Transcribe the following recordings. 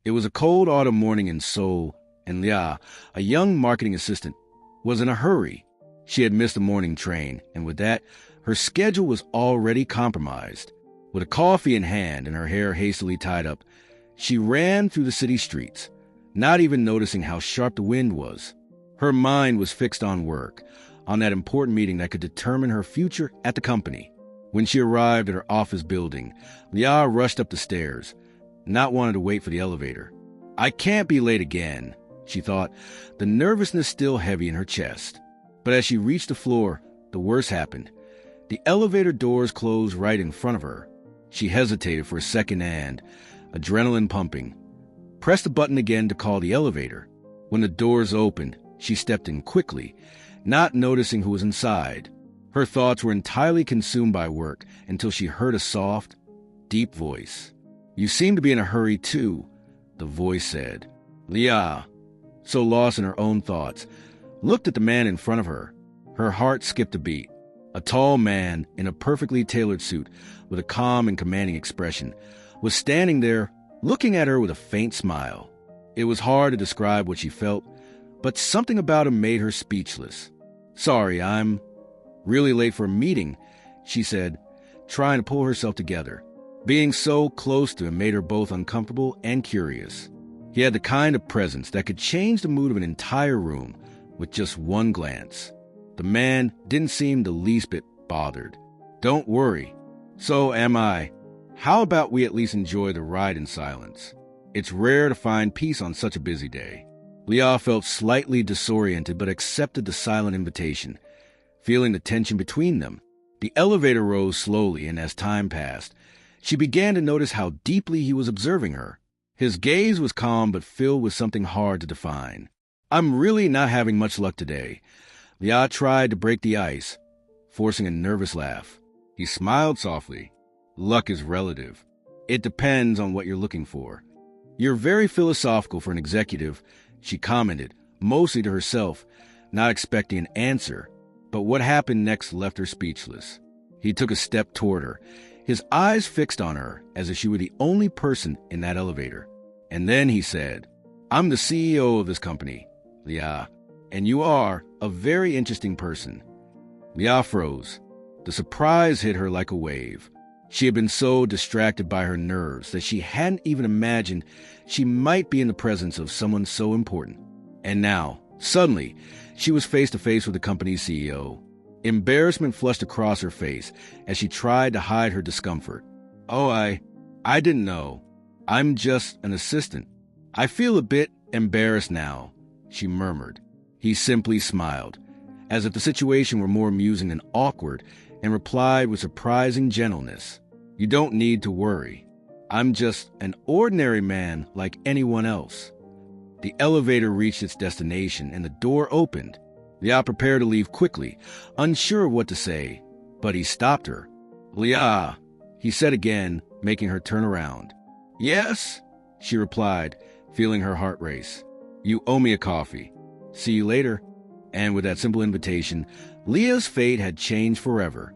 It was a cold autumn morning in Seoul, and Lia, a young marketing assistant, was in a hurry. She had missed the morning train, and with that, her schedule was already compromised. With a coffee in hand and her hair hastily tied up, she ran through the city streets, not even noticing how sharp the wind was. Her mind was fixed on work, on that important meeting that could determine her future at the company. When she arrived at her office building, Lia rushed up the stairs, not wanting to wait for the elevator. I can't be late again, she thought, the nervousness still heavy in her chest. But as she reached the floor, the worst happened. The elevator doors closed right in front of her. She hesitated for a second and, adrenaline pumping, pressed the button again to call the elevator. When the doors opened, she stepped in quickly, not noticing who was inside. Her thoughts were entirely consumed by work until she heard a soft, deep voice. "You seem to be in a hurry, too," the voice said. Lia, so lost in her own thoughts, looked at the man in front of her. Her heart skipped a beat. A tall man in a perfectly tailored suit with a calm and commanding expression was standing there looking at her with a faint smile. It was hard to describe what she felt, but something about him made her speechless. "Sorry, I'm really late for a meeting," she said, trying to pull herself together. Being so close to him made her both uncomfortable and curious. He had the kind of presence that could change the mood of an entire room with just one glance. The man didn't seem the least bit bothered. "Don't worry. So am I. How about we at least enjoy the ride in silence? It's rare to find peace on such a busy day." Lia felt slightly disoriented but accepted the silent invitation, feeling the tension between them. The elevator rose slowly, and as time passed, she began to notice how deeply he was observing her. His gaze was calm but filled with something hard to define. "I'm really not having much luck today." Lia tried to break the ice, forcing a nervous laugh. He smiled softly. "Luck is relative. It depends on what you're looking for." "You're very philosophical for an executive," she commented, mostly to herself, not expecting an answer. But what happened next left her speechless. He took a step toward her, his eyes fixed on her as if she were the only person in that elevator. And then he said, "I'm the CEO of this company, Lia, and you are a very interesting person." Lia froze. The surprise hit her like a wave. She had been so distracted by her nerves that she hadn't even imagined she might be in the presence of someone so important. And now, suddenly, she was face to face with the company's CEO. Embarrassment flushed across her face as she tried to hide her discomfort. "Oh, I didn't know. I'm just an assistant. I feel a bit embarrassed now," she murmured. He simply smiled, as if the situation were more amusing than awkward, and replied with surprising gentleness, "You don't need to worry. I'm just an ordinary man like anyone else." The elevator reached its destination, and the door opened. Lia prepared to leave quickly, unsure of what to say, but he stopped her. "Lia," he said again, making her turn around. "Yes," she replied, feeling her heart race. "You owe me a coffee. See you later." And with that simple invitation, Lia's fate had changed forever.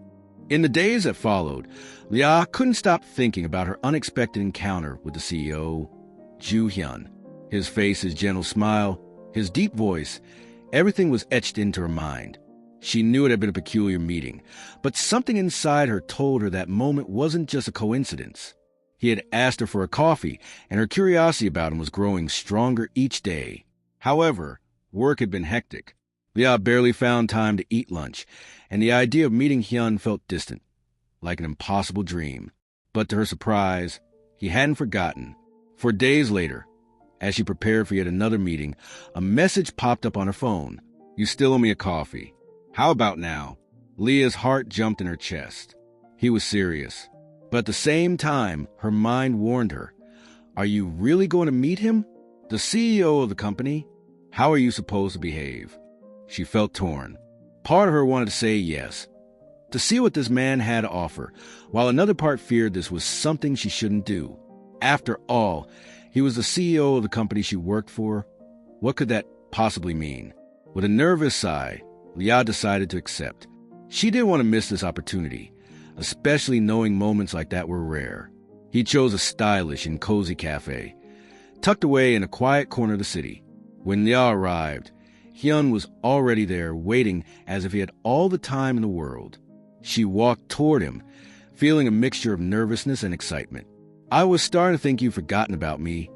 In the days that followed, Lia couldn't stop thinking about her unexpected encounter with the CEO, Ju Hyun. His face, his gentle smile, his deep voice, everything was etched into her mind. She knew it had been a peculiar meeting, but something inside her told her that moment wasn't just a coincidence. He had asked her for a coffee, and her curiosity about him was growing stronger each day. However, work had been hectic. Lia barely found time to eat lunch, and the idea of meeting Hyun felt distant, like an impossible dream. But to her surprise, he hadn't forgotten. For days later, as she prepared for yet another meeting, a message popped up on her phone. "You still owe me a coffee. How about now?" Lia's heart jumped in her chest. He was serious. But at the same time, her mind warned her, "Are you really going to meet him? The CEO of the company? How are you supposed to behave?" She felt torn. Part of her wanted to say yes, to see what this man had to offer, while another part feared this was something she shouldn't do. After all, he was the CEO of the company she worked for. What could that possibly mean? With a nervous sigh, Lia decided to accept. She didn't want to miss this opportunity, especially knowing moments like that were rare. He chose a stylish and cozy cafe. tucked away in a quiet corner of the city. When Lia arrived, Hyun was already there, waiting as if he had all the time in the world. She walked toward him, feeling a mixture of nervousness and excitement. "I was starting to think you'd forgotten about me,"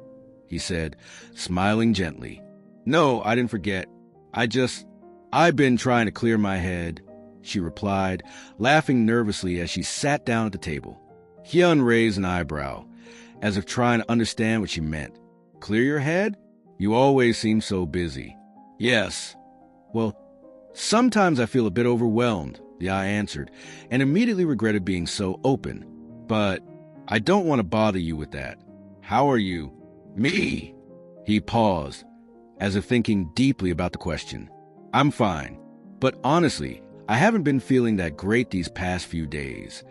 he said, smiling gently. "No, I didn't forget. I've been trying to clear my head," she replied, laughing nervously as she sat down at the table. Hyun raised an eyebrow, as if trying to understand what she meant. "Clear your head? You always seem so busy." "Yes. Well, sometimes I feel a bit overwhelmed," Lia answered, and immediately regretted being so open. "But I don't want to bother you with that. How are you?" "Me?" He paused, as if thinking deeply about the question. "I'm fine. But honestly, I haven't been feeling that great these past few days."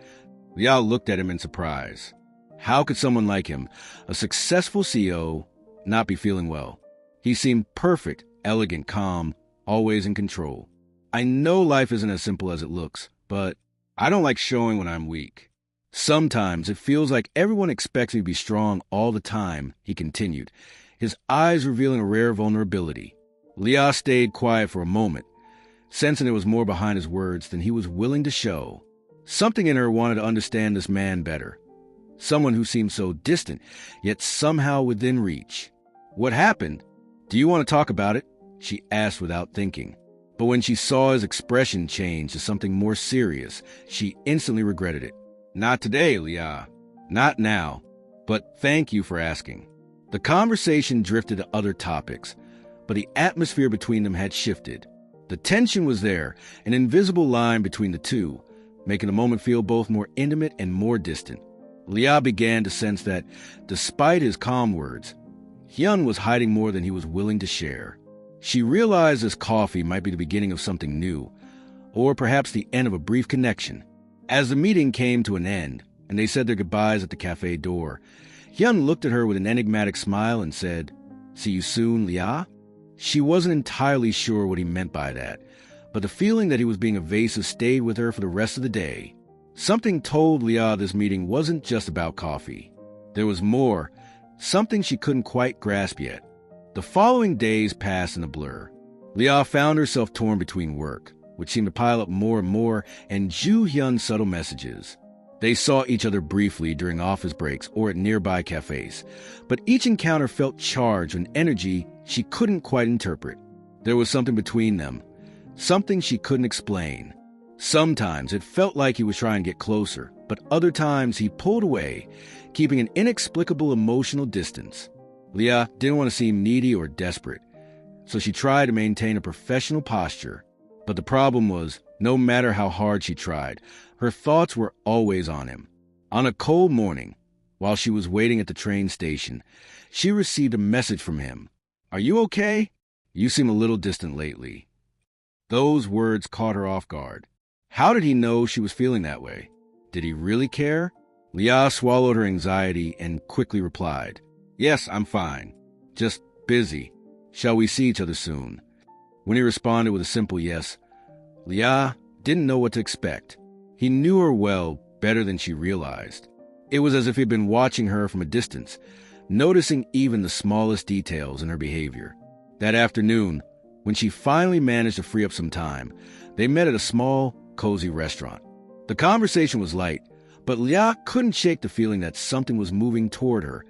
Lia looked at him in surprise. How could someone like him, a successful CEO, not be feeling well? He seemed perfect, elegant, calm, always in control. "I know life isn't as simple as it looks, but I don't like showing when I'm weak. Sometimes it feels like everyone expects me to be strong all the time," he continued, his eyes revealing a rare vulnerability. Lia stayed quiet for a moment, sensing there was more behind his words than he was willing to show. Something in her wanted to understand this man better. Someone who seemed so distant, yet somehow within reach. "What happened? Do you want to talk about it?" she asked without thinking. But when she saw his expression change to something more serious, she instantly regretted it. "Not today, Lia. Not now. But thank you for asking." The conversation drifted to other topics, but the atmosphere between them had shifted. The tension was there, an invisible line between the two, making the moment feel both more intimate and more distant. Lia began to sense that, despite his calm words, Hyun was hiding more than he was willing to share. She realized this coffee might be the beginning of something new, or perhaps the end of a brief connection. As the meeting came to an end, and they said their goodbyes at the cafe door, Hyun looked at her with an enigmatic smile and said, "See you soon, Lia?" She wasn't entirely sure what he meant by that, but the feeling that he was being evasive stayed with her for the rest of the day. Something told Lia this meeting wasn't just about coffee. There was more, something she couldn't quite grasp yet. The following days passed in a blur. Lia found herself torn between work, which seemed to pile up more and more, and Ju Hyun's subtle messages. They saw each other briefly during office breaks or at nearby cafes, but each encounter felt charged with energy she couldn't quite interpret. There was something between them, something she couldn't explain. Sometimes it felt like he was trying to get closer, but other times he pulled away, keeping an inexplicable emotional distance. Lia didn't want to seem needy or desperate, so she tried to maintain a professional posture. But the problem was, no matter how hard she tried, her thoughts were always on him. On a cold morning, while she was waiting at the train station, she received a message from him. "Are you okay? You seem a little distant lately." Those words caught her off guard. How did he know she was feeling that way? Did he really care? Lia swallowed her anxiety and quickly replied, "Yes, I'm fine. Just busy. Shall we see each other soon?" When he responded with a simple yes, Lia didn't know what to expect. He knew her well, better than she realized. It was as if he'd been watching her from a distance, noticing even the smallest details in her behavior. That afternoon, when she finally managed to free up some time, they met at a small, cozy restaurant. The conversation was light, but Lia couldn't shake the feeling that something was moving toward her,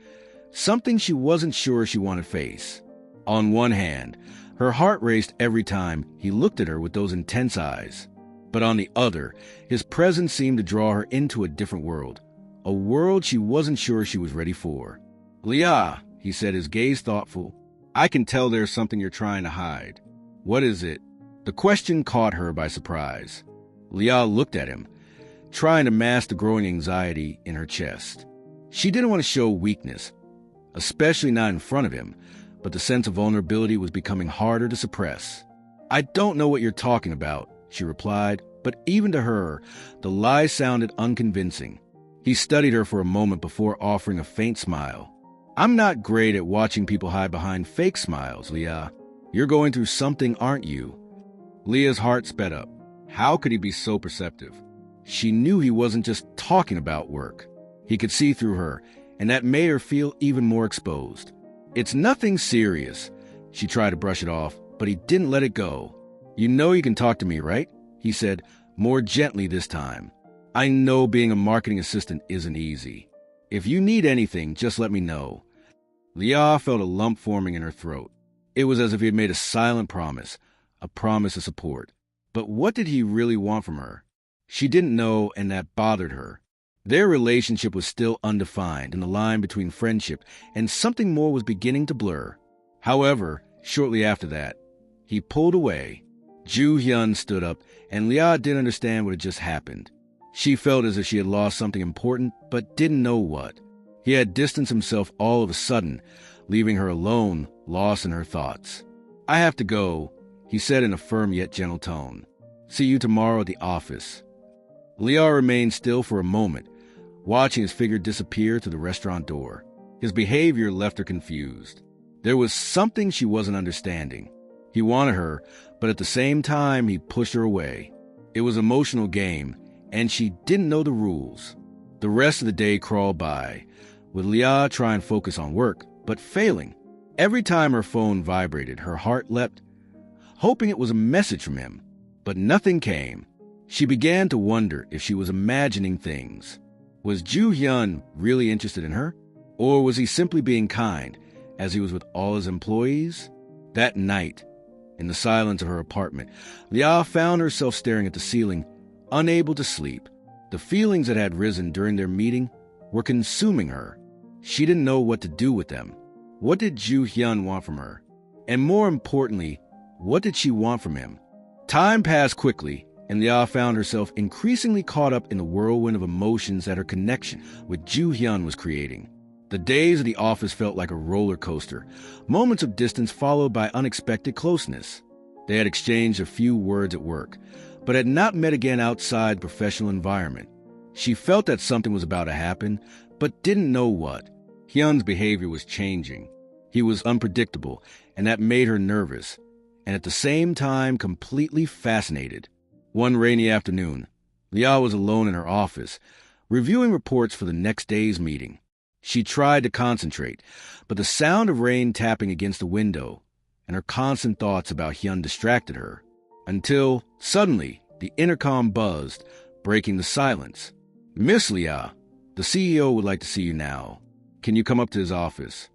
something she wasn't sure she wanted to face. On one hand, her heart raced every time he looked at her with those intense eyes. But on the other, his presence seemed to draw her into a different world, a world she wasn't sure she was ready for. "Lia," he said, his gaze thoughtful, "I can tell there's something you're trying to hide. What is it?" The question caught her by surprise. Lia looked at him, trying to mask the growing anxiety in her chest. She didn't want to show weakness, especially not in front of him, but the sense of vulnerability was becoming harder to suppress. "I don't know what you're talking about," she replied, but even to her, the lie sounded unconvincing. He studied her for a moment before offering a faint smile. "I'm not great at watching people hide behind fake smiles, Lia. You're going through something, aren't you?" Lia's heart sped up. How could he be so perceptive? She knew he wasn't just talking about work. He could see through her, and that made her feel even more exposed. It's nothing serious. She tried to brush it off, but he didn't let it go. You know you can talk to me, right? He said, more gently this time. I know being a marketing assistant isn't easy. If you need anything, just let me know. Leah felt a lump forming in her throat. It was as if he had made a silent promise, a promise of support. But what did he really want from her? She didn't know, and that bothered her. Their relationship was still undefined, and the line between friendship and something more was beginning to blur. However, shortly after that, he pulled away. Joo Hyun stood up, and Leah didn't understand what had just happened. She felt as if she had lost something important, but didn't know what. He had distanced himself all of a sudden, leaving her alone, lost in her thoughts. I have to go, he said in a firm yet gentle tone. See you tomorrow at the office. Leah remained still for a moment, watching his figure disappear through the restaurant door. His behavior left her confused. There was something she wasn't understanding. He wanted her, but at the same time, he pushed her away. It was an emotional game, and she didn't know the rules. The rest of the day crawled by, with Leah trying to focus on work, but failing. Every time her phone vibrated, her heart leapt, hoping it was a message from him, but nothing came. She began to wonder if she was imagining things. Was Joo Hyun really interested in her? Or was he simply being kind, as he was with all his employees? That night, in the silence of her apartment, Leah found herself staring at the ceiling, unable to sleep. The feelings that had risen during their meeting were consuming her. She didn't know what to do with them. What did Joo Hyun want from her? And more importantly, what did she want from him? Time passed quickly, and Leah found herself increasingly caught up in the whirlwind of emotions that her connection with Joo Hyun was creating. The days of the office felt like a roller coaster, moments of distance followed by unexpected closeness. They had exchanged a few words at work, but had not met again outside the professional environment. She felt that something was about to happen, but didn't know what. Hyun's behavior was changing. He was unpredictable, and that made her nervous, and at the same time completely fascinated. One rainy afternoon, Leah was alone in her office, reviewing reports for the next day's meeting. She tried to concentrate, but the sound of rain tapping against the window and her constant thoughts about Hyun distracted her, until, suddenly, the intercom buzzed, breaking the silence. Miss Leah, the CEO would like to see you now. Can you come up to his office?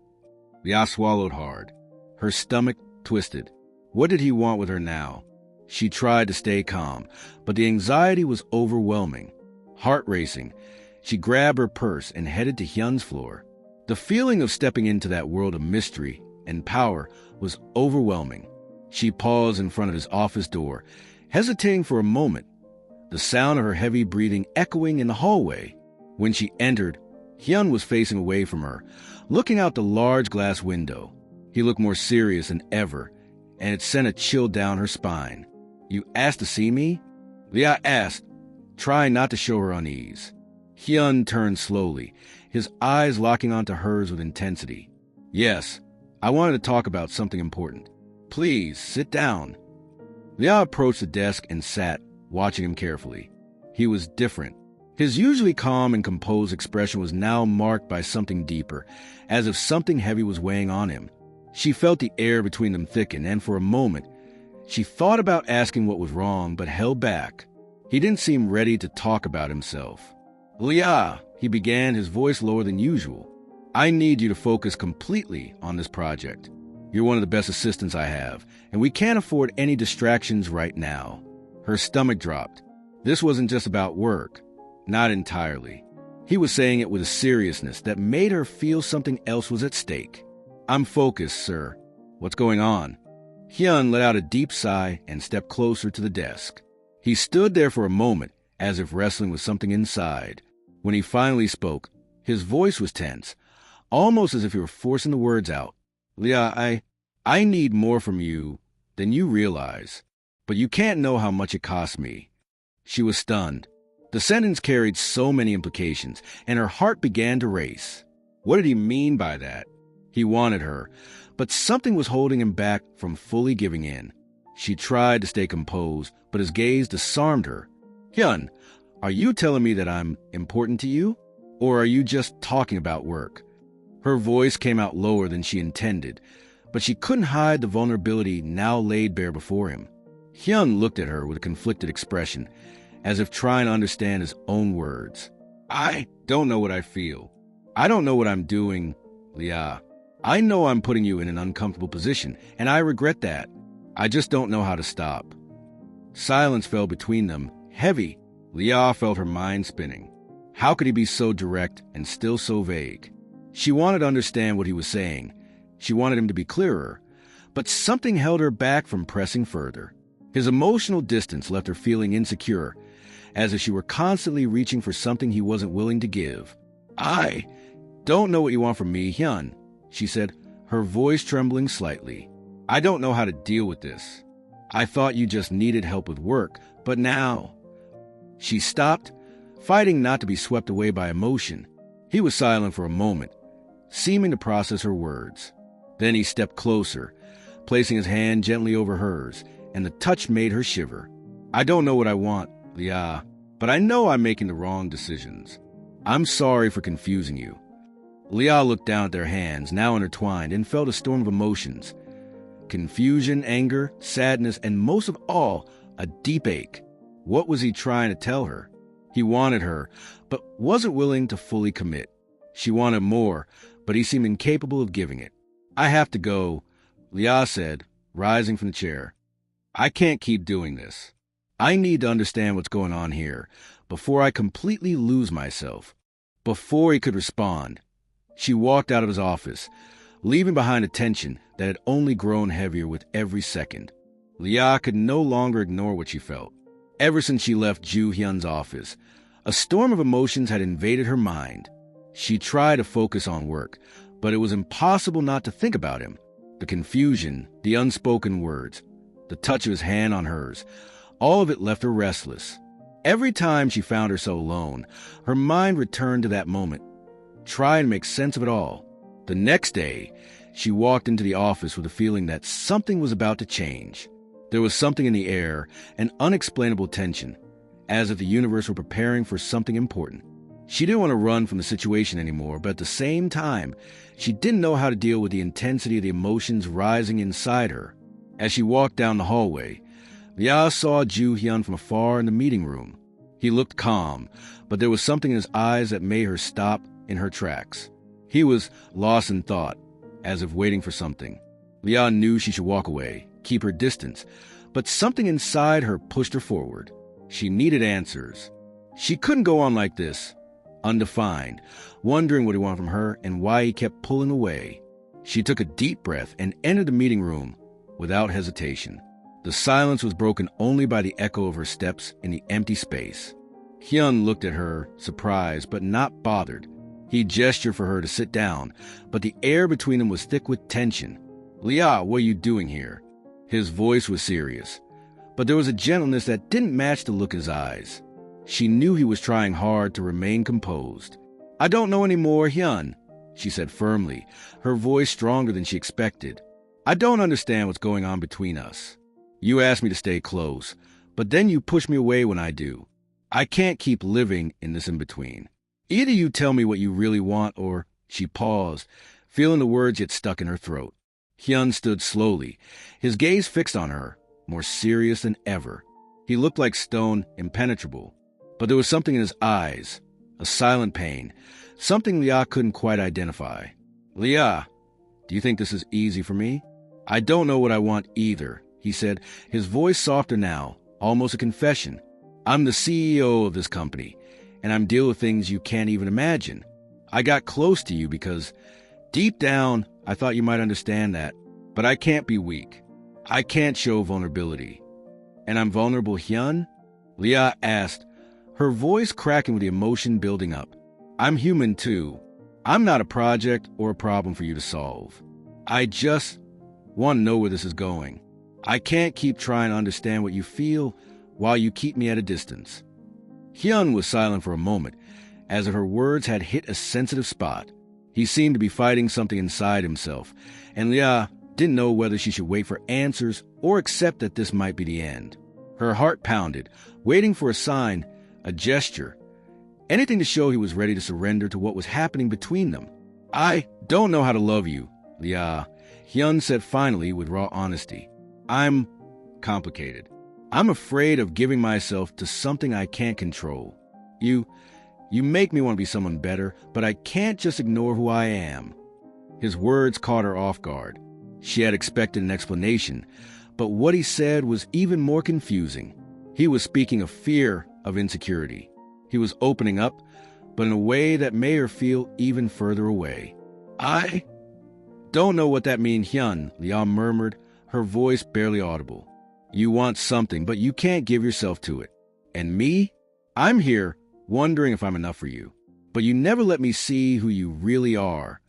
Leah swallowed hard. Her stomach twisted. What did he want with her now? She tried to stay calm, but the anxiety was overwhelming. Heart racing, she grabbed her purse and headed to Hyun's floor. The feeling of stepping into that world of mystery and power was overwhelming. She paused in front of his office door, hesitating for a moment, the sound of her heavy breathing echoing in the hallway. When she entered, Hyun was facing away from her, looking out the large glass window. He looked more serious than ever, and it sent a chill down her spine. You asked to see me? Leah asked, trying not to show her unease. Hyun turned slowly, his eyes locking onto hers with intensity. Yes, I wanted to talk about something important. Please, sit down. Leah approached the desk and sat, watching him carefully. He was different. His usually calm and composed expression was now marked by something deeper, as if something heavy was weighing on him. She felt the air between them thicken, and for a moment, she thought about asking what was wrong, but held back. He didn't seem ready to talk about himself. Leah, he began, his voice lower than usual. I need you to focus completely on this project. You're one of the best assistants I have, and we can't afford any distractions right now. Her stomach dropped. This wasn't just about work. Not entirely. He was saying it with a seriousness that made her feel something else was at stake. I'm focused, sir. What's going on? Hyun let out a deep sigh and stepped closer to the desk. He stood there for a moment, as if wrestling with something inside. When he finally spoke, his voice was tense, almost as if he were forcing the words out. Leah, I need more from you than you realize, but you can't know how much it costs me. She was stunned. The sentence carried so many implications, and her heart began to race. What did he mean by that? He wanted her, but something was holding him back from fully giving in. She tried to stay composed, but his gaze disarmed her. Hyun, are you telling me that I'm important to you? Or are you just talking about work? Her voice came out lower than she intended, but she couldn't hide the vulnerability now laid bare before him. Hyun looked at her with a conflicted expression, as if trying to understand his own words. I don't know what I feel. I don't know what I'm doing, Leah. I know I'm putting you in an uncomfortable position, and I regret that. I just don't know how to stop. Silence fell between them, heavy. Leah felt her mind spinning. How could he be so direct and still so vague? She wanted to understand what he was saying. She wanted him to be clearer, but something held her back from pressing further. His emotional distance left her feeling insecure, as if she were constantly reaching for something he wasn't willing to give. I don't know what you want from me, Hyun, she said, her voice trembling slightly. I don't know how to deal with this. I thought you just needed help with work, but now... She stopped, fighting not to be swept away by emotion. He was silent for a moment, seeming to process her words. Then he stepped closer, placing his hand gently over hers, and the touch made her shiver. I don't know what I want, Leah, but I know I'm making the wrong decisions. I'm sorry for confusing you. Leah looked down at their hands, now intertwined, and felt a storm of emotions. Confusion, anger, sadness, and most of all, a deep ache. What was he trying to tell her? He wanted her, but wasn't willing to fully commit. She wanted more, but he seemed incapable of giving it. I have to go, Leah said, rising from the chair. I can't keep doing this. I need to understand what's going on here before I completely lose myself. Before he could respond, she walked out of his office, leaving behind a tension that had only grown heavier with every second. Leah could no longer ignore what she felt. Ever since she left Joo Hyun's office, a storm of emotions had invaded her mind. She tried to focus on work, but it was impossible not to think about him. The confusion, the unspoken words, the touch of his hand on hers, all of it left her restless. Every time she found herself alone, her mind returned to that moment, trying to make sense of it all. The next day, she walked into the office with a feeling that something was about to change. There was something in the air, an unexplainable tension, as if the universe were preparing for something important. She didn't want to run from the situation anymore, but at the same time, she didn't know how to deal with the intensity of the emotions rising inside her. As she walked down the hallway, Leah saw Joo Hyun from afar in the meeting room. He looked calm, but there was something in his eyes that made her stop in her tracks. He was lost in thought, as if waiting for something. Leah knew she should walk away, keep her distance, but something inside her pushed her forward. She needed answers. She couldn't go on like this, undefined, wondering what he wanted from her and why he kept pulling away. She took a deep breath and entered the meeting room without hesitation. The silence was broken only by the echo of her steps in the empty space. Hyun looked at her, surprised but not bothered. He gestured for her to sit down, but the air between them was thick with tension. Leah, what are you doing here? His voice was serious, but there was a gentleness that didn't match the look in his eyes. She knew he was trying hard to remain composed. I don't know any more, Hyun, she said firmly, her voice stronger than she expected. I don't understand what's going on between us. You asked me to stay close, but then you push me away when I do. I can't keep living in this in-between. Either you tell me what you really want or... She paused, feeling the words yet stuck in her throat. Hyun stood slowly, his gaze fixed on her, more serious than ever. He looked like stone, impenetrable, but there was something in his eyes, a silent pain, something Leah couldn't quite identify. Leah, do you think this is easy for me? I don't know what I want either, he said, his voice softer now, almost a confession. I'm the CEO of this company, and I'm dealing with things you can't even imagine. I got close to you because, deep down, I thought you might understand that, but I can't be weak. I can't show vulnerability. And I'm vulnerable, Hyun? Leah asked, her voice cracking with the emotion building up. I'm human too. I'm not a project or a problem for you to solve. I just want to know where this is going. I can't keep trying to understand what you feel while you keep me at a distance. Hyun was silent for a moment, as if her words had hit a sensitive spot. He seemed to be fighting something inside himself, and Leah didn't know whether she should wait for answers or accept that this might be the end. Her heart pounded, waiting for a sign, a gesture, anything to show he was ready to surrender to what was happening between them. I don't know how to love you, Lia, Hyun said finally with raw honesty. I'm complicated. I'm afraid of giving myself to something I can't control. You make me want to be someone better, but I can't just ignore who I am. His words caught her off guard. She had expected an explanation, but what he said was even more confusing. He was speaking of fear of insecurity. He was opening up, but in a way that made her feel even further away. I don't know what that means, Hyun, Lia murmured, her voice barely audible. You want something, but you can't give yourself to it. And me? I'm here wondering if I'm enough for you. But you never let me see who you really are.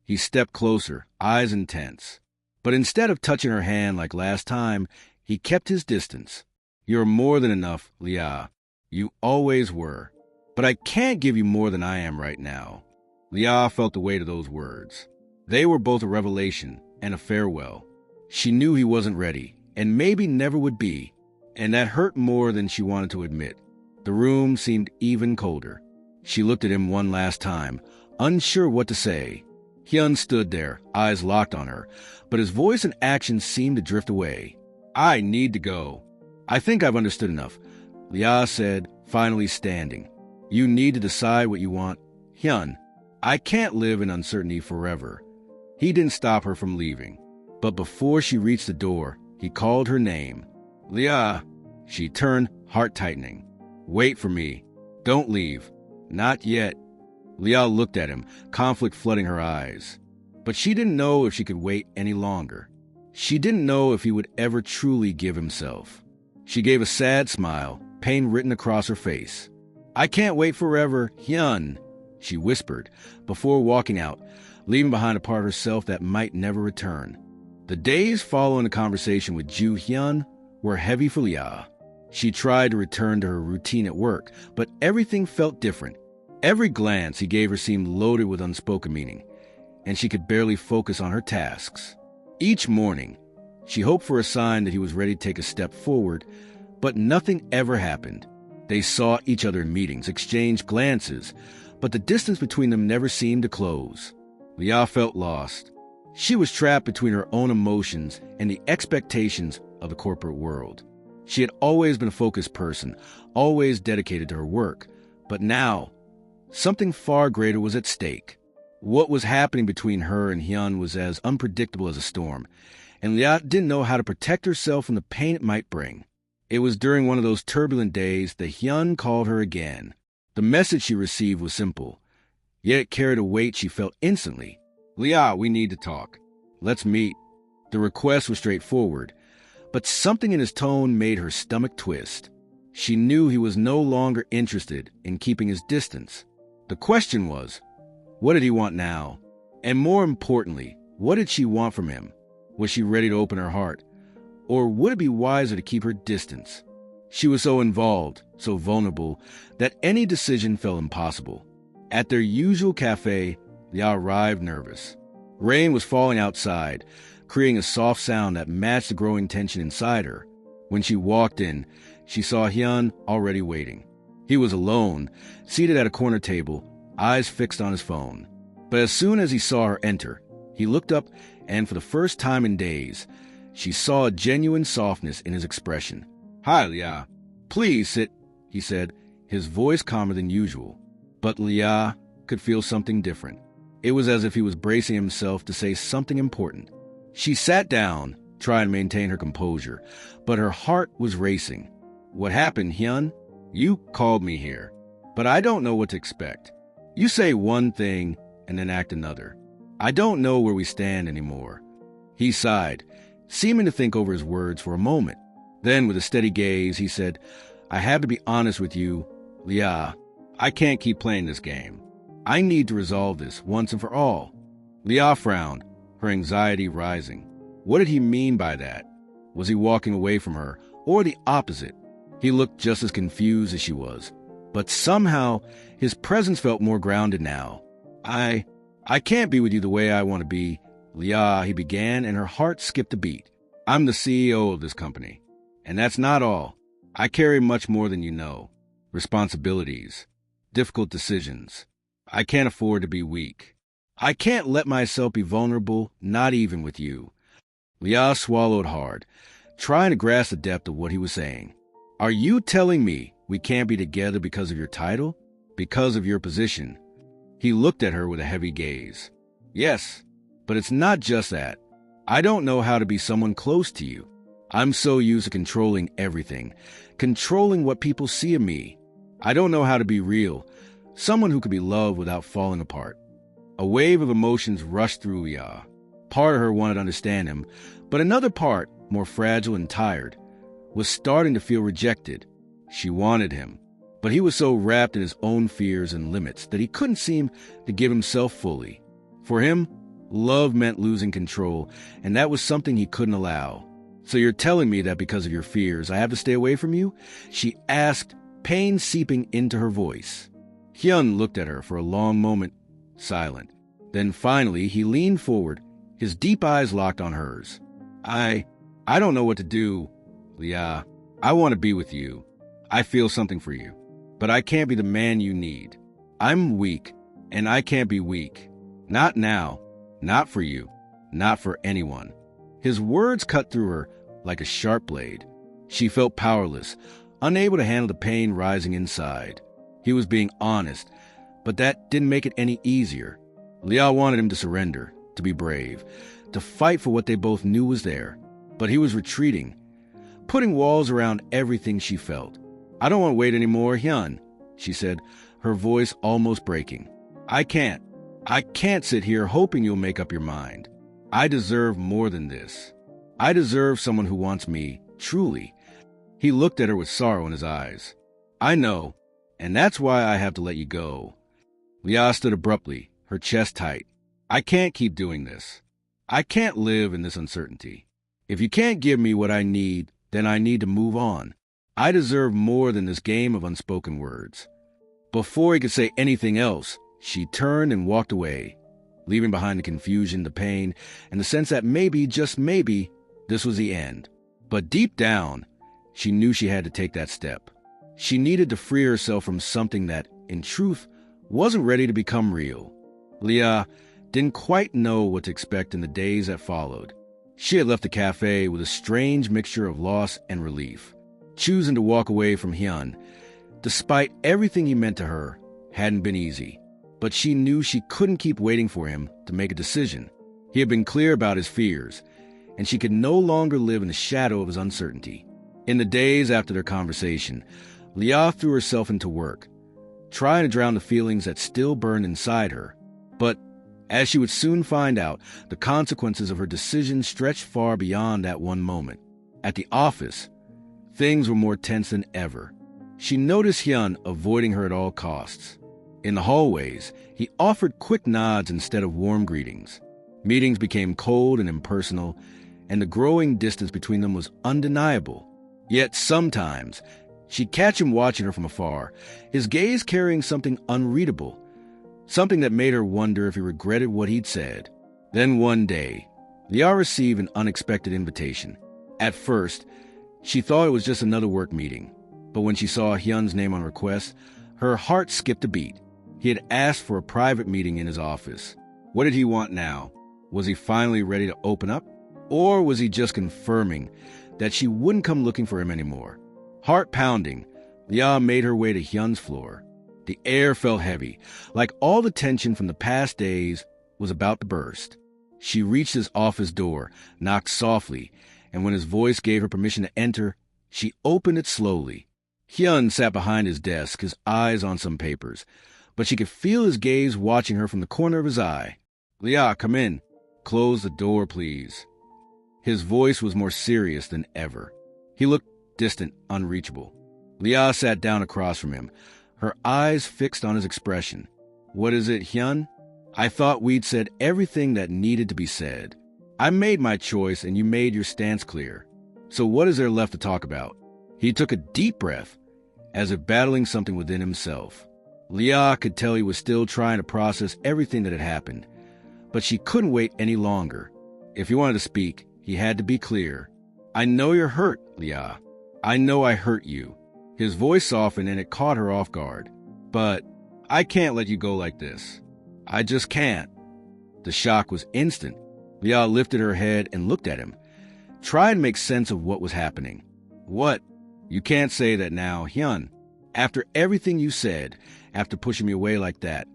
He stepped closer, eyes intense. But instead of touching her hand like last time, he kept his distance. You're more than enough, Lia. You always were. But I can't give you more than I am right now. Lia felt the weight of those words. They were both a revelation and a farewell. She knew he wasn't ready, and maybe never would be, and that hurt more than she wanted to admit. The room seemed even colder. She looked at him one last time, unsure what to say. Hyun stood there, eyes locked on her, but his voice and actions seemed to drift away. I need to go. I think I've understood enough, Lia said, finally standing. You need to decide what you want. Hyun, I can't live in uncertainty forever. He didn't stop her from leaving, but before she reached the door, he called her name. Lia. She turned, heart tightening. Wait for me. Don't leave. Not yet. Lia looked at him, conflict flooding her eyes. But she didn't know if she could wait any longer. She didn't know if he would ever truly give himself. She gave a sad smile, pain written across her face. I can't wait forever, Hyun, she whispered, before walking out, leaving behind a part of herself that might never return. The days following the conversation with Ju Hyun were heavy for Lia. She tried to return to her routine at work, but everything felt different. Every glance he gave her seemed loaded with unspoken meaning, and she could barely focus on her tasks. Each morning, she hoped for a sign that he was ready to take a step forward, but nothing ever happened. They saw each other in meetings, exchanged glances, but the distance between them never seemed to close. Lia felt lost. She was trapped between her own emotions and the expectations of the corporate world. She had always been a focused person, always dedicated to her work, but now, something far greater was at stake. What was happening between her and Hyun was as unpredictable as a storm, and Lia didn't know how to protect herself from the pain it might bring. It was during one of those turbulent days that Hyun called her again. The message she received was simple, yet it carried a weight she felt instantly. Lia, we need to talk. Let's meet. The request was straightforward, but something in his tone made her stomach twist. She knew he was no longer interested in keeping his distance. The question was, what did he want now? And more importantly, what did she want from him? Was she ready to open her heart? Or would it be wiser to keep her distance? She was so involved, so vulnerable, that any decision felt impossible. At their usual cafe, Lia arrived nervous. Rain was falling outside, creating a soft sound that matched the growing tension inside her. When she walked in, she saw Hyun already waiting. He was alone, seated at a corner table, eyes fixed on his phone. But as soon as he saw her enter, he looked up, and for the first time in days, she saw a genuine softness in his expression. Hi, Lia. Please sit, he said, his voice calmer than usual. But Lia could feel something different. It was as if he was bracing himself to say something important. She sat down, trying to maintain her composure, but her heart was racing. What happened, Hyun? You called me here, but I don't know what to expect. You say one thing and then act another. I don't know where we stand anymore. He sighed, seeming to think over his words for a moment. Then, with a steady gaze, he said, I have to be honest with you, Lia. I can't keep playing this game. I need to resolve this once and for all. Lia frowned, her anxiety rising. What did he mean by that? Was he walking away from her, or the opposite? He looked just as confused as she was, but somehow his presence felt more grounded now. I can't be with you the way I want to be, Lia, he began, and her heart skipped a beat. I'm the CEO of this company, and that's not all. I carry much more than you know. Responsibilities, difficult decisions. I can't afford to be weak. I can't let myself be vulnerable, not even with you. Lia swallowed hard, trying to grasp the depth of what he was saying. Are you telling me we can't be together because of your title? Because of your position? He looked at her with a heavy gaze. Yes, but it's not just that. I don't know how to be someone close to you. I'm so used to controlling everything, controlling what people see of me. I don't know how to be real, someone who could be loved without falling apart. A wave of emotions rushed through Lia. Part of her wanted to understand him, but another part, more fragile and tired, was starting to feel rejected. She wanted him, but he was so wrapped in his own fears and limits that he couldn't seem to give himself fully. For him, love meant losing control, and that was something he couldn't allow. So you're telling me that because of your fears, I have to stay away from you? She asked, pain seeping into her voice. Hyun looked at her for a long moment, silent. Then finally, he leaned forward, his deep eyes locked on hers. I don't know what to do, Lia. I want to be with you. I feel something for you. But I can't be the man you need. I'm weak, and I can't be weak. Not now. Not for you. Not for anyone. His words cut through her like a sharp blade. She felt powerless, unable to handle the pain rising inside. He was being honest, but that didn't make it any easier. Lia wanted him to surrender, to be brave, to fight for what they both knew was there. But he was retreating, putting walls around everything she felt. I don't want to wait anymore, Hyun, she said, her voice almost breaking. I can't sit here hoping you'll make up your mind. I deserve more than this. I deserve someone who wants me, truly. He looked at her with sorrow in his eyes. I know, and that's why I have to let you go. Lia stood abruptly, her chest tight. I can't keep doing this. I can't live in this uncertainty. If you can't give me what I need, then I need to move on. I deserve more than this game of unspoken words. Before he could say anything else, she turned and walked away, leaving behind the confusion, the pain, and the sense that maybe, just maybe, this was the end. But deep down, she knew she had to take that step. She needed to free herself from something that, in truth, wasn't ready to become real. Lia didn't quite know what to expect in the days that followed. She had left the cafe with a strange mixture of loss and relief. Choosing to walk away from Hyun, despite everything he meant to her, hadn't been easy. But she knew she couldn't keep waiting for him to make a decision. He had been clear about his fears, and she could no longer live in the shadow of his uncertainty. In the days after their conversation, Lia threw herself into work, trying to drown the feelings that still burned inside her. But, as she would soon find out, the consequences of her decision stretched far beyond that one moment. At the office, things were more tense than ever. She noticed Hyun avoiding her at all costs. In the hallways, he offered quick nods instead of warm greetings. Meetings became cold and impersonal, and the growing distance between them was undeniable. Yet sometimes, she'd catch him watching her from afar, his gaze carrying something unreadable, something that made her wonder if he regretted what he'd said. Then one day, Lia received an unexpected invitation. At first, she thought it was just another work meeting, but when she saw Hyun's name on request, her heart skipped a beat. He had asked for a private meeting in his office. What did he want now? Was he finally ready to open up? Or was he just confirming that she wouldn't come looking for him anymore? Heart pounding, Lia made her way to Hyun's floor. The air felt heavy, like all the tension from the past days was about to burst. She reached his office door, knocked softly, and when his voice gave her permission to enter, she opened it slowly. Hyun sat behind his desk, his eyes on some papers, but she could feel his gaze watching her from the corner of his eye. Lia, come in. Close the door, please. His voice was more serious than ever. He looked distant, unreachable. Lia sat down across from him, her eyes fixed on his expression. What is it, Hyun? I thought we'd said everything that needed to be said. I made my choice and you made your stance clear. So what is there left to talk about? He took a deep breath, as if battling something within himself. Lia could tell he was still trying to process everything that had happened, but she couldn't wait any longer. If he wanted to speak, he had to be clear. I know you're hurt, Lia. I know I hurt you. His voice softened and it caught her off guard. But I can't let you go like this. I just can't. The shock was instant. Leah lifted her head and looked at him, trying to make sense of what was happening. What? You can't say that now, Hyun. After everything you said, after pushing me away like that,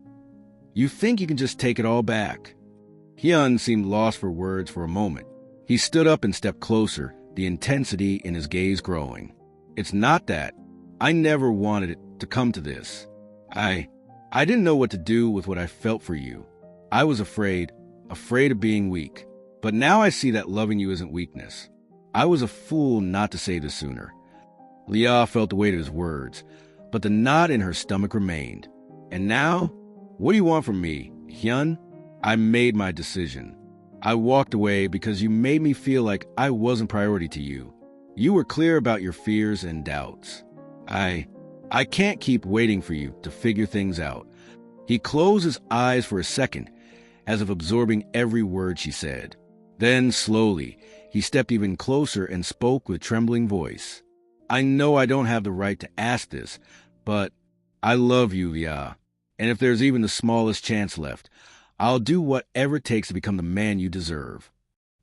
you think you can just take it all back? Hyun seemed lost for words for a moment. He stood up and stepped closer, the intensity in his gaze growing. It's not that. I never wanted it to come to this. I didn't know what to do with what I felt for you. I was afraid of being weak. But now I see that loving you isn't weakness. I was a fool not to say this sooner. Leah felt the weight of his words, but the knot in her stomach remained. And now, what do you want from me, Hyun? I made my decision. I walked away because you made me feel like I wasn't priority to you. You were clear about your fears and doubts. I can't keep waiting for you to figure things out. He closed his eyes for a second, as if absorbing every word she said. Then, slowly, he stepped even closer and spoke with trembling voice. I know I don't have the right to ask this, but I love you, Leah. And if there's even the smallest chance left, I'll do whatever it takes to become the man you deserve.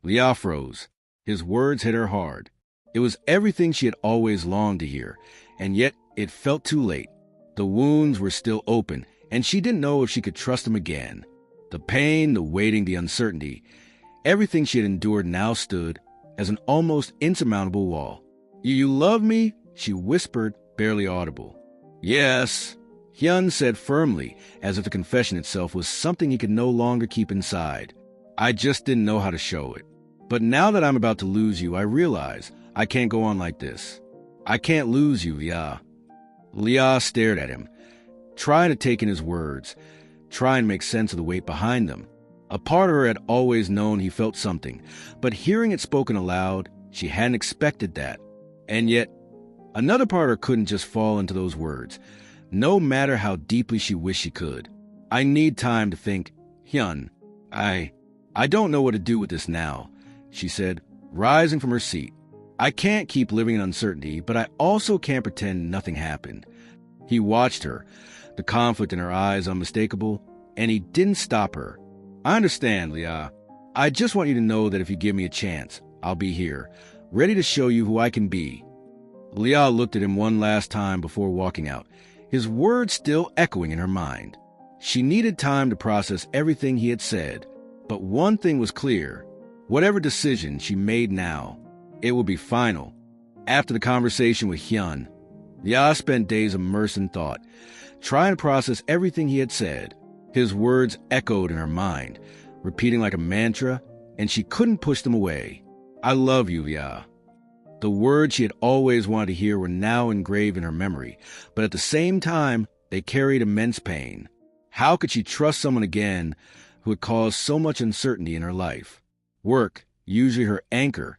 Leah froze. His words hit her hard. It was everything she had always longed to hear, and yet it felt too late. The wounds were still open, and she didn't know if she could trust him again. The pain, the waiting, the uncertainty, everything she had endured now stood as an almost insurmountable wall. You love me? She whispered, barely audible. Yes, Hyun said firmly, as if the confession itself was something he could no longer keep inside. I just didn't know how to show it. But now that I'm about to lose you, I realize I can't go on like this. I can't lose you, Leah. Leah stared at him, trying to take in his words, trying to make sense of the weight behind them. A part of her had always known he felt something, but hearing it spoken aloud, she hadn't expected that. And yet, another part of her couldn't just fall into those words, no matter how deeply she wished she could. I need time to think. Hyun, I don't know what to do with this now, she said, rising from her seat. I can't keep living in uncertainty, but I also can't pretend nothing happened. He watched her, the conflict in her eyes unmistakable, and he didn't stop her. I understand, Leah. I just want you to know that if you give me a chance, I'll be here, ready to show you who I can be. Leah looked at him one last time before walking out, his words still echoing in her mind. She needed time to process everything he had said, but one thing was clear. Whatever decision she made now, it would be final. After the conversation with Hyun, Leah spent days immersed in thought, trying to process everything he had said. His words echoed in her mind, repeating like a mantra, and she couldn't push them away. I love you, Leah. The words she had always wanted to hear were now engraved in her memory, but at the same time, they carried immense pain. How could she trust someone again who had caused so much uncertainty in her life? Work, usually her anchor,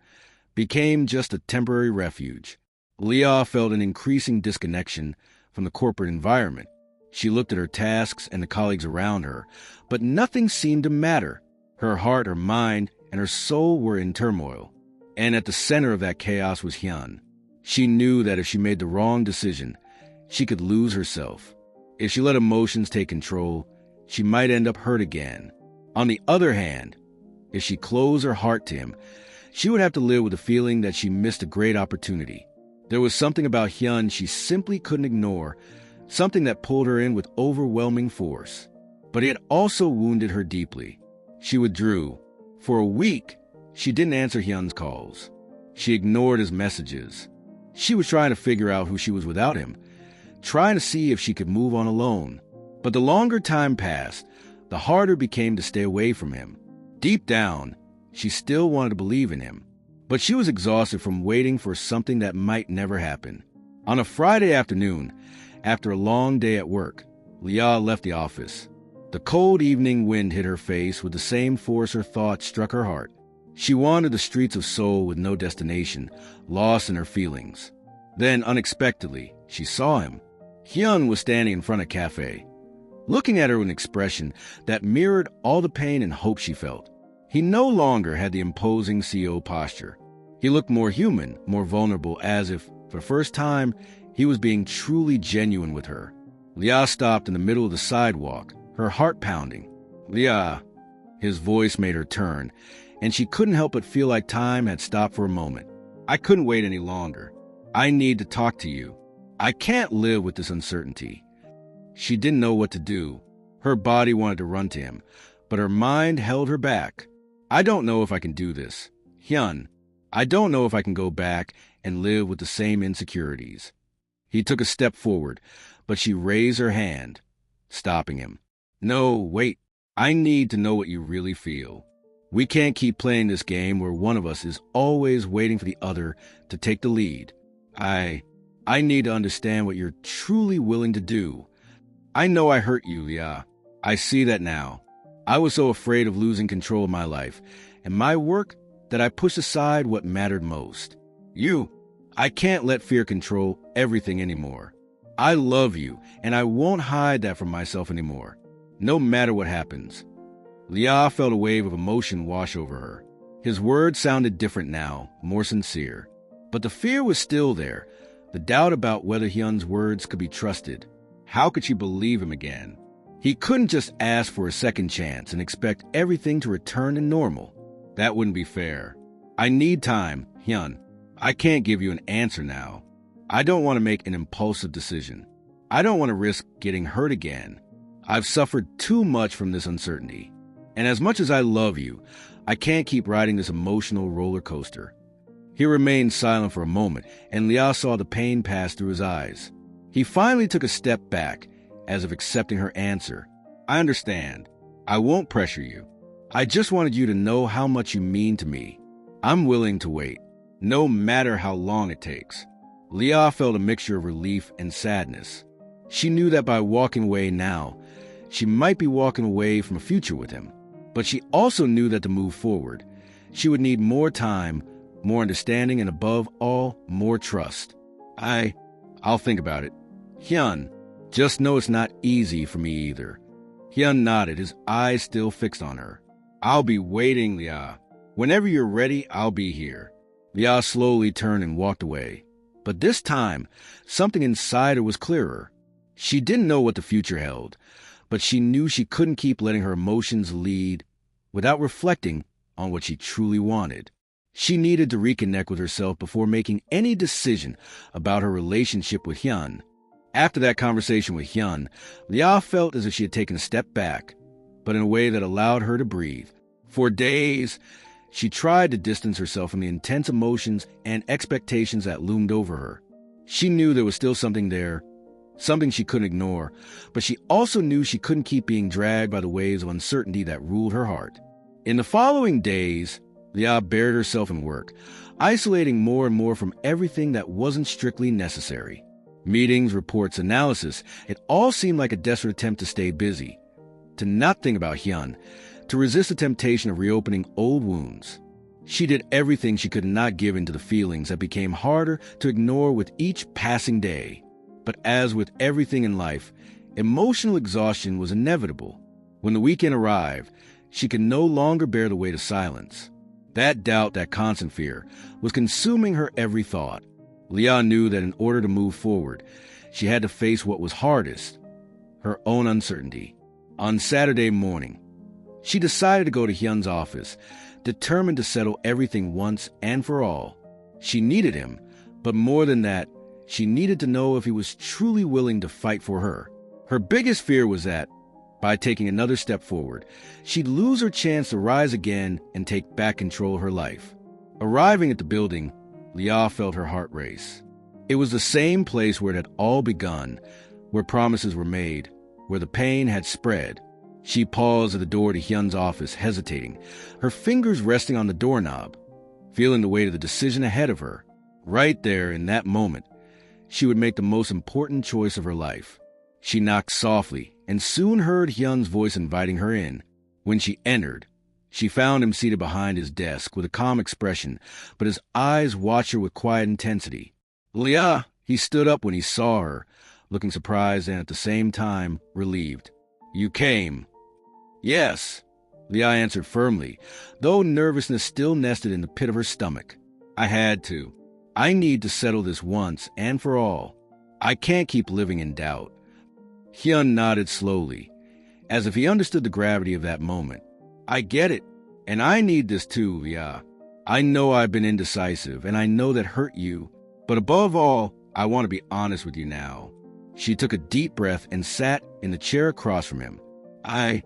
became just a temporary refuge. Leah felt an increasing disconnection from the corporate environment. She looked at her tasks and the colleagues around her, but nothing seemed to matter. Her heart, her mind, and her soul were in turmoil. And at the center of that chaos was Hyun. She knew that if she made the wrong decision, she could lose herself. If she let emotions take control, she might end up hurt again. On the other hand, if she closed her heart to him, she would have to live with the feeling that she missed a great opportunity. There was something about Hyun she simply couldn't ignore, something that pulled her in with overwhelming force. But it also wounded her deeply. She withdrew. For a week, she didn't answer Hyun's calls. She ignored his messages. She was trying to figure out who she was without him, trying to see if she could move on alone. But the longer time passed, the harder it became to stay away from him. Deep down, she still wanted to believe in him, but she was exhausted from waiting for something that might never happen. On a Friday afternoon, after a long day at work, Leah left the office. The cold evening wind hit her face with the same force her thoughts struck her heart. She wandered the streets of Seoul with no destination, lost in her feelings. Then, unexpectedly, she saw him. Hyun was standing in front of a cafe, looking at her with an expression that mirrored all the pain and hope she felt. He no longer had the imposing CEO posture. He looked more human, more vulnerable, as if, for the first time, he was being truly genuine with her. Leah stopped in the middle of the sidewalk, her heart pounding. Leah, His voice made her turn, and she couldn't help but feel like time had stopped for a moment. I couldn't wait any longer. I need to talk to you. I can't live with this uncertainty. She didn't know what to do. Her body wanted to run to him, but her mind held her back. I don't know if I can do this. Hyun, I don't know if I can go back and live with the same insecurities. He took a step forward, but she raised her hand, stopping him. No, wait. I need to know what you really feel. We can't keep playing this game where one of us is always waiting for the other to take the lead. I need to understand what you're truly willing to do. I know I hurt you, Leah. I see that now. I was so afraid of losing control of my life and my work that I pushed aside what mattered most. I can't let fear control everything anymore. I love you, and I won't hide that from myself anymore, no matter what happens. Leah felt a wave of emotion wash over her. His words sounded different now, more sincere. But the fear was still there, the doubt about whether Hyun's words could be trusted. How could she believe him again? He couldn't just ask for a second chance and expect everything to return to normal. That wouldn't be fair. I need time, Hyun. I can't give you an answer now. I don't want to make an impulsive decision. I don't want to risk getting hurt again. I've suffered too much from this uncertainty. And as much as I love you, I can't keep riding this emotional roller coaster. He remained silent for a moment, and Leah saw the pain pass through his eyes. He finally took a step back, as if accepting her answer. I understand. I won't pressure you. I just wanted you to know how much you mean to me. I'm willing to wait, no matter how long it takes. Leah felt a mixture of relief and sadness. She knew that by walking away now, she might be walking away from a future with him. But she also knew that to move forward, she would need more time, more understanding, and above all, more trust. I'll think about it. Hyun, just know it's not easy for me either. Hyun nodded, his eyes still fixed on her. I'll be waiting, Leah. Whenever you're ready, I'll be here. Leah slowly turned and walked away. But this time, something inside her was clearer. She didn't know what the future held, but she knew she couldn't keep letting her emotions lead without reflecting on what she truly wanted. She needed to reconnect with herself before making any decision about her relationship with Hyun. After that conversation with Hyun, Leah felt as if she had taken a step back, but in a way that allowed her to breathe. For days, she tried to distance herself from the intense emotions and expectations that loomed over her. She knew there was still something there, something she couldn't ignore, but she also knew she couldn't keep being dragged by the waves of uncertainty that ruled her heart. In the following days, Leah buried herself in work, isolating more and more from everything that wasn't strictly necessary. Meetings, reports, analysis, it all seemed like a desperate attempt to stay busy, to not think about Hyun, to resist the temptation of reopening old wounds. She did everything she could not give in to the feelings that became harder to ignore with each passing day. But as with everything in life, emotional exhaustion was inevitable. When the weekend arrived, she could no longer bear the weight of silence. That doubt, that constant fear, was consuming her every thought. Leah knew that in order to move forward, she had to face what was hardest, her own uncertainty. On Saturday morning, she decided to go to Hyun's office, determined to settle everything once and for all. She needed him, but more than that, she needed to know if he was truly willing to fight for her. Her biggest fear was that, by taking another step forward, she'd lose her chance to rise again and take back control of her life. Arriving at the building, Leah felt her heart race. It was the same place where it had all begun, where promises were made, where the pain had spread. She paused at the door to Hyun's office, hesitating, her fingers resting on the doorknob, feeling the weight of the decision ahead of her. Right there, in that moment, she would make the most important choice of her life. She knocked softly and soon heard Hyun's voice inviting her in. When she entered, she found him seated behind his desk with a calm expression, but his eyes watched her with quiet intensity. Leah, he stood up when he saw her, looking surprised and at the same time relieved. You came. Yes, Leah answered firmly, though nervousness still nested in the pit of her stomach. I had to. I need to settle this once and for all. I can't keep living in doubt. Hyun nodded slowly, as if he understood the gravity of that moment. I get it, and I need this too, yeah. I know I've been indecisive, and I know that hurt you, but above all, I want to be honest with you now. She took a deep breath and sat in the chair across from him. I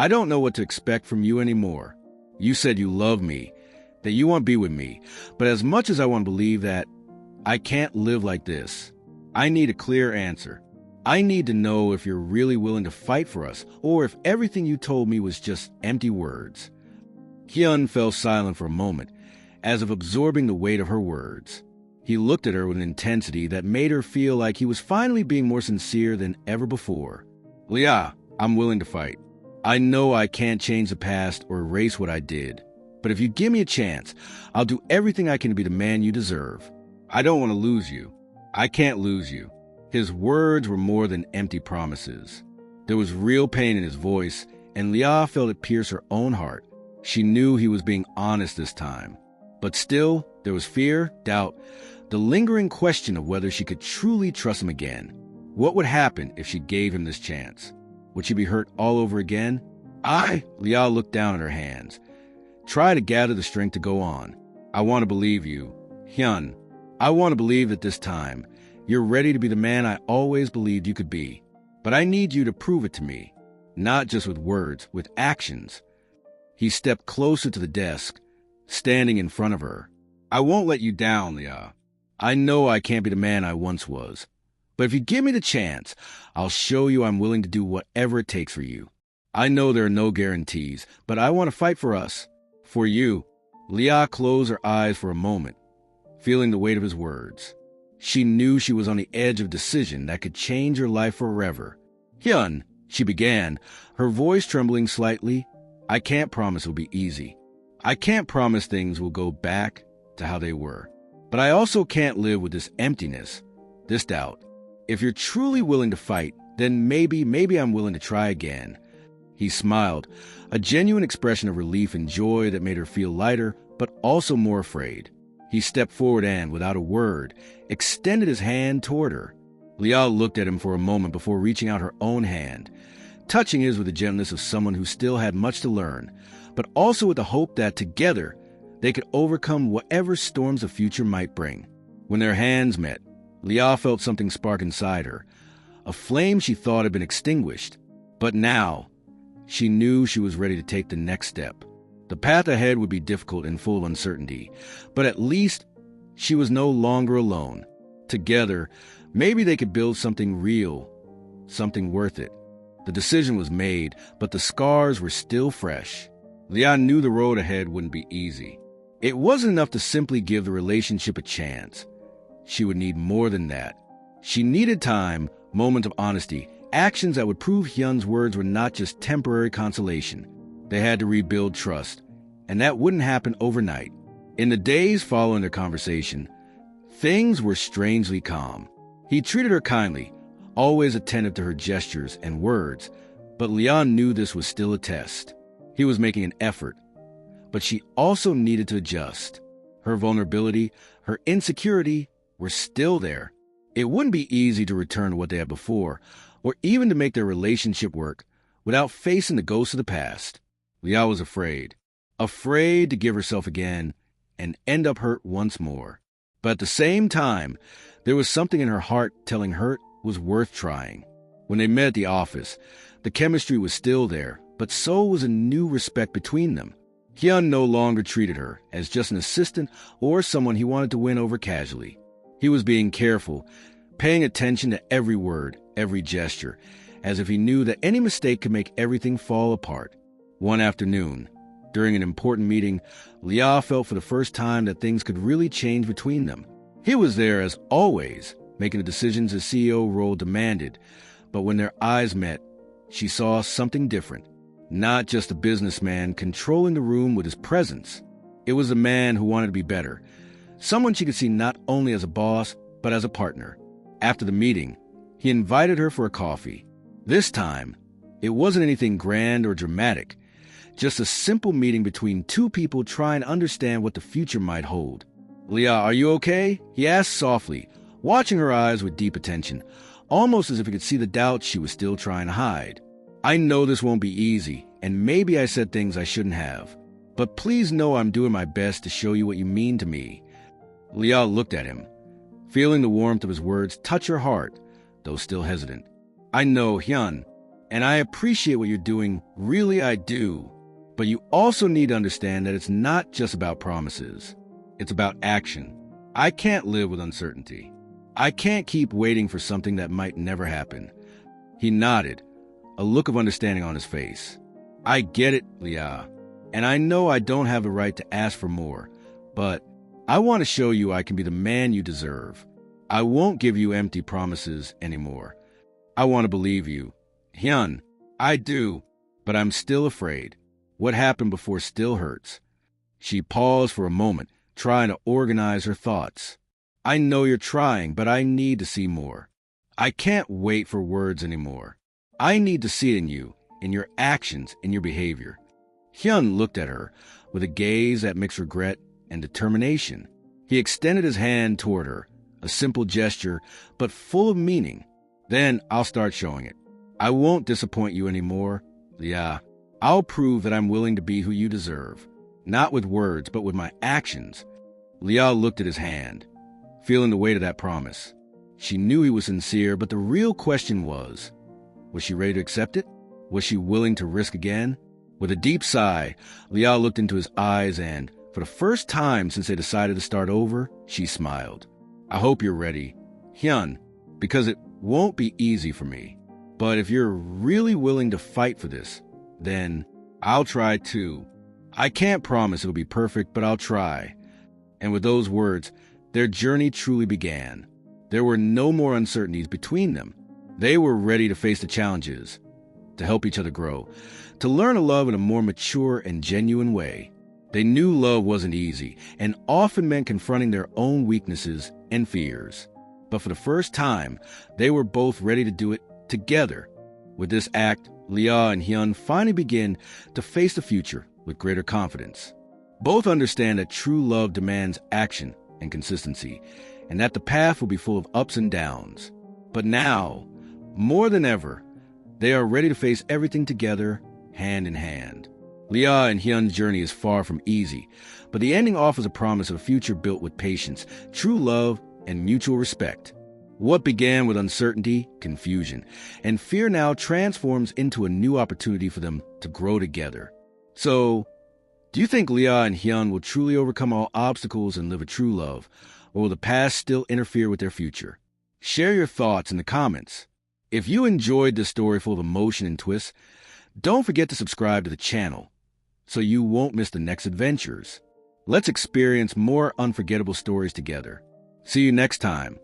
don't know what to expect from you anymore. You said you love me, that you want to be with me, but as much as I want to believe that, I can't live like this. I need a clear answer. I need to know if you're really willing to fight for us, or if everything you told me was just empty words. Hyun fell silent for a moment, as if absorbing the weight of her words. He looked at her with an intensity that made her feel like he was finally being more sincere than ever before. Leah, I'm willing to fight. I know I can't change the past or erase what I did, but if you give me a chance, I'll do everything I can to be the man you deserve. I don't want to lose you. I can't lose you. His words were more than empty promises. There was real pain in his voice, and Leah felt it pierce her own heart. She knew he was being honest this time. But still, there was fear, doubt, the lingering question of whether she could truly trust him again. What would happen if she gave him this chance? Would she be hurt all over again? Leah looked down at her hands. Try to gather the strength to go on. I want to believe you. Hyun, I want to believe that this time, you're ready to be the man I always believed you could be. But I need you to prove it to me. Not just with words, with actions. He stepped closer to the desk, standing in front of her. I won't let you down, Leah. I know I can't be the man I once was. But if you give me the chance, I'll show you I'm willing to do whatever it takes for you. I know there are no guarantees, but I want to fight for us. For you. Leah closed her eyes for a moment, feeling the weight of his words. She knew she was on the edge of a decision that could change her life forever. Hyun, she began, her voice trembling slightly. I can't promise it'll be easy. I can't promise things will go back to how they were. But I also can't live with this emptiness, this doubt. If you're truly willing to fight, then maybe I'm willing to try again. He smiled, a genuine expression of relief and joy that made her feel lighter, but also more afraid. He stepped forward and, without a word, extended his hand toward her. Leah looked at him for a moment before reaching out her own hand, touching his with the gentleness of someone who still had much to learn, but also with the hope that together they could overcome whatever storms the future might bring. When their hands met, Leah felt something spark inside her, a flame she thought had been extinguished. But now, she knew she was ready to take the next step. The path ahead would be difficult and full of uncertainty, but at least she was no longer alone. Together, maybe they could build something real, something worth it. The decision was made, but the scars were still fresh. Leah knew the road ahead wouldn't be easy. It wasn't enough to simply give the relationship a chance. She would need more than that. She needed time, moments of honesty, actions that would prove Hyun's words were not just temporary consolation. They had to rebuild trust, and that wouldn't happen overnight. In the days following their conversation, things were strangely calm. He treated her kindly, always attentive to her gestures and words, but Leon knew this was still a test. He was making an effort, but she also needed to adjust. Her vulnerability, her insecurity were still there. It wouldn't be easy to return to what they had before, or even to make their relationship work without facing the ghosts of the past. Leah was afraid to give herself again and end up hurt once more. But at the same time, there was something in her heart telling her it was worth trying. When they met at the office, the chemistry was still there, but so was a new respect between them. Hyun no longer treated her as just an assistant or someone he wanted to win over casually. He was being careful, paying attention to every word, every gesture, as if he knew that any mistake could make everything fall apart. One afternoon, during an important meeting, Leah felt for the first time that things could really change between them. He was there, as always, making the decisions the CEO role demanded, but when their eyes met, she saw something different. Not just a businessman controlling the room with his presence. It was a man who wanted to be better, someone she could see not only as a boss, but as a partner. After the meeting, he invited her for a coffee. This time, it wasn't anything grand or dramatic, just a simple meeting between two people trying to understand what the future might hold. Leah, are you okay? He asked softly, watching her eyes with deep attention, almost as if he could see the doubt she was still trying to hide. I know this won't be easy, and maybe I said things I shouldn't have. But please know I'm doing my best to show you what you mean to me." Leah looked at him, feeling the warmth of his words touch her heart, though still hesitant. "I know, Hyun, and I appreciate what you're doing, really I do. But you also need to understand that it's not just about promises. It's about action. I can't live with uncertainty. I can't keep waiting for something that might never happen." He nodded, a look of understanding on his face. "I get it, Leah, and I know I don't have the right to ask for more, but I want to show you I can be the man you deserve. I won't give you empty promises anymore. I want to believe you. Hyun, I do, but I'm still afraid. What happened before still hurts." She paused for a moment, trying to organize her thoughts. "I know you're trying, but I need to see more. I can't wait for words anymore. I need to see it in you, in your actions, in your behavior." Hyun looked at her with a gaze that mixed regret and determination. He extended his hand toward her, a simple gesture, but full of meaning. "Then I'll start showing it. I won't disappoint you anymore, Leah. I'll prove that I'm willing to be who you deserve, not with words, but with my actions." Leah looked at his hand, feeling the weight of that promise. She knew he was sincere, but the real question was she ready to accept it? Was she willing to risk again? With a deep sigh, Leah looked into his eyes and, for the first time since they decided to start over, she smiled. "I hope you're ready, Hyun, because it won't be easy for me. But if you're really willing to fight for this, then I'll try too. I can't promise it'll be perfect, but I'll try." And with those words, their journey truly began. There were no more uncertainties between them. They were ready to face the challenges, to help each other grow, to learn to love in a more mature and genuine way. They knew love wasn't easy, and often meant confronting their own weaknesses and fears. But for the first time, they were both ready to do it together. With this act, Leah and Hyun finally begin to face the future with greater confidence. Both understand that true love demands action and consistency, and that the path will be full of ups and downs. But now, more than ever, they are ready to face everything together, hand in hand. Leah and Hyun's journey is far from easy, but the ending offers a promise of a future built with patience, true love, and mutual respect. What began with uncertainty, confusion, and fear now transforms into a new opportunity for them to grow together. So, do you think Leah and Hyun will truly overcome all obstacles and live a true love, or will the past still interfere with their future? Share your thoughts in the comments. If you enjoyed this story full of emotion and twists, don't forget to subscribe to the channel so you won't miss the next adventures. Let's experience more unforgettable stories together. See you next time.